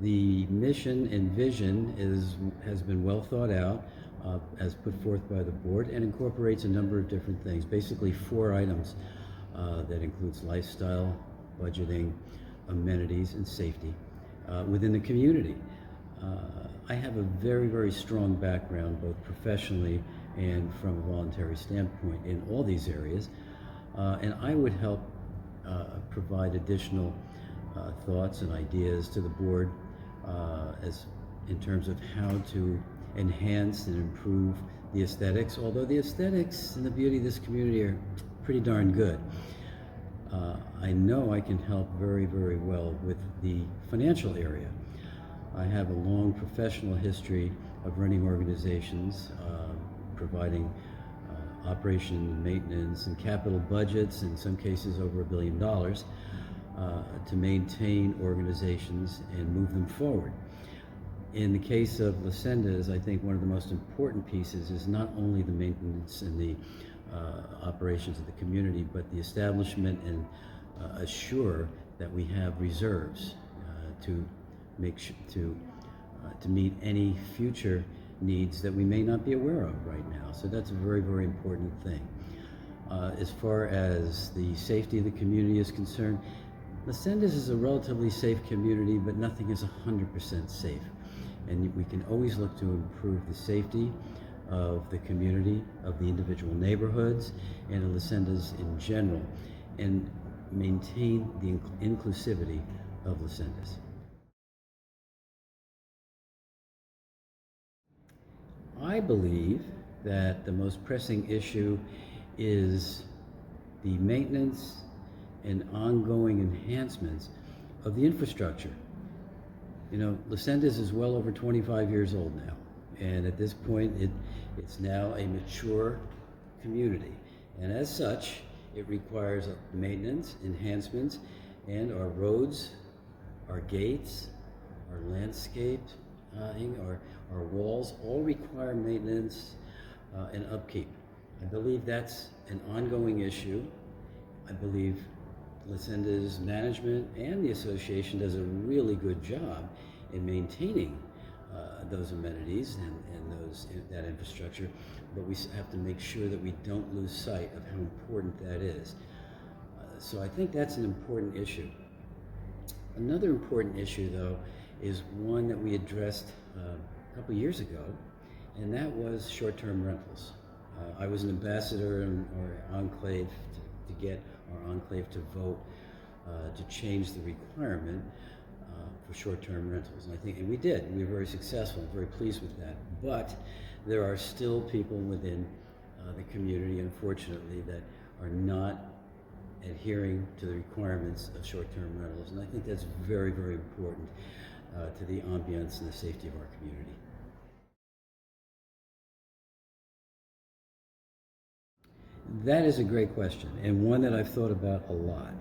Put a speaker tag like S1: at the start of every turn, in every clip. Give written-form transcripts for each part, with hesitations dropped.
S1: The mission and vision has been well thought out, as put forth by the board, and incorporates a number of different things, basically 4 items that includes lifestyle, budgeting, amenities, and safety within the community. I have a very, very strong background, both professionally and from a voluntary standpoint, in all these areas, and I would help provide additional thoughts and ideas to the board as in terms of how to enhance and improve the aesthetics, although the aesthetics and the beauty of this community are pretty darn good. I know I can help very, very well with the financial area. I have a long professional history of running organizations, providing operation and maintenance and capital budgets, in some cases over $1 billion, to maintain organizations and move them forward. In the case of Lucenda's, I think one of the most important pieces is not only the maintenance and the operations of the community, but the establishment and assure that we have reserves to meet any future needs that we may not be aware of right now. So that's a very, very important thing. As far as the safety of the community is concerned, Lucenda's is a relatively safe community, but nothing is 100% safe. And we can always look to improve the safety of the community, of the individual neighborhoods, and of Lucenda's in general, and maintain the inclusivity of Lucenda's. I believe that the most pressing issue is the maintenance and ongoing enhancements of the infrastructure. You know, Lucenda's is well over 25 years old now, and at this point it's now a mature community, and as such it requires maintenance, enhancements, and our roads, our gates, our landscaping, our walls all require maintenance and upkeep. I believe that's an ongoing issue. I believe Lucenda's management and the association does a really good job in maintaining those amenities and that infrastructure, but we have to make sure that we don't lose sight of how important that is. So I think that's an important issue. Another important issue, though, is one that we addressed a couple years ago, and that was short-term rentals. I was an ambassador in our enclave to get our enclave to vote to change the requirement for short-term rentals, and we did. We were very successful. I'm very pleased with that. But there are still people within the community, unfortunately, that are not adhering to the requirements of short-term rentals, and I think that's very, very important to the ambiance and the safety of our community. That is a great question, and one that I've thought about a lot.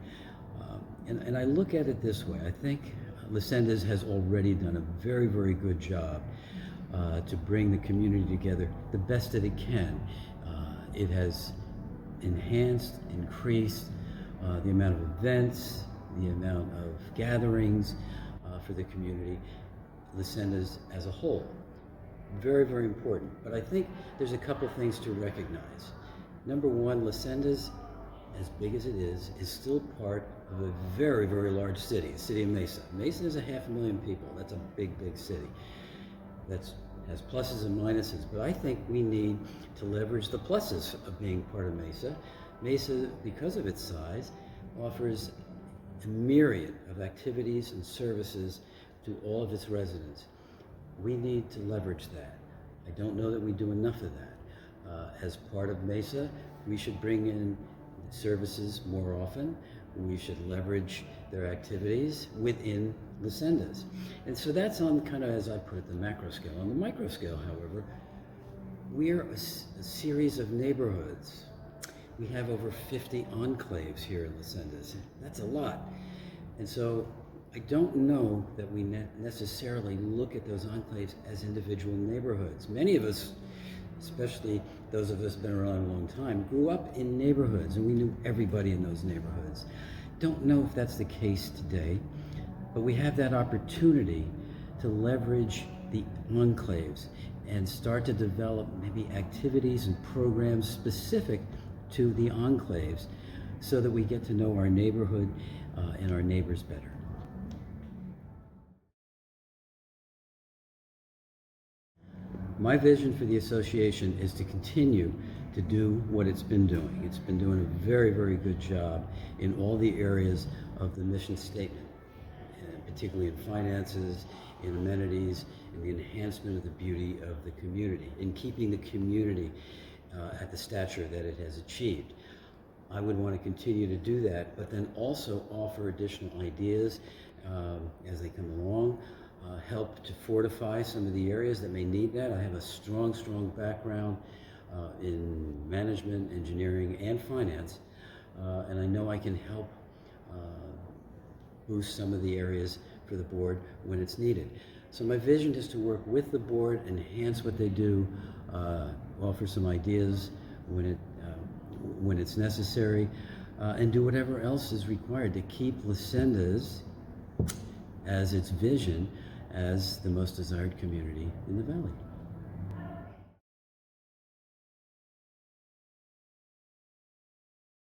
S1: And I look at it this way. I think Lucenda's has already done a very, very good job to bring the community together the best that it can. It has enhanced, increased the amount of events, the amount of gatherings for the community, Lucenda's as a whole. Very, very important. But I think there's a couple things to recognize. Number one, Lucenda's, as big as it is still part of a very, very large city, the city of Mesa. Mesa is 500,000 people. That's a big, big city. That has pluses and minuses, but I think we need to leverage the pluses of being part of Mesa. Mesa, because of its size, offers a myriad of activities and services to all of its residents. We need to leverage that. I don't know that we do enough of that. As part of Mesa, we should bring in services more often. We should leverage their activities within Lucenda's. And so that's on kind of, as I put it, the macro scale. On the micro scale, however, we are a series of neighborhoods. We have over 50 enclaves here in Lucenda's. That's a lot. And so I don't know that we necessarily look at those enclaves as individual neighborhoods. Many of us, especially those of us who've been around a long time, grew up in neighborhoods and we knew everybody in those neighborhoods. Don't know if that's the case today, but we have that opportunity to leverage the enclaves and start to develop maybe activities and programs specific to the enclaves so that we get to know our neighborhood and our neighbors better. My vision for the association is to continue to do what it's been doing. It's been doing a very, very good job in all the areas of the mission statement, particularly in finances, in amenities, in the enhancement of the beauty of the community, in keeping the community at the stature that it has achieved. I would want to continue to do that, but then also offer additional ideas as they come along, help to fortify some of the areas that may need that. I have a strong background in management, engineering, and finance, and I know I can help boost some of the areas for the board when it's needed. So my vision is to work with the board, enhance what they do, offer some ideas when it's necessary, and do whatever else is required to keep Lucinda's as its vision as the most desired community in the Valley.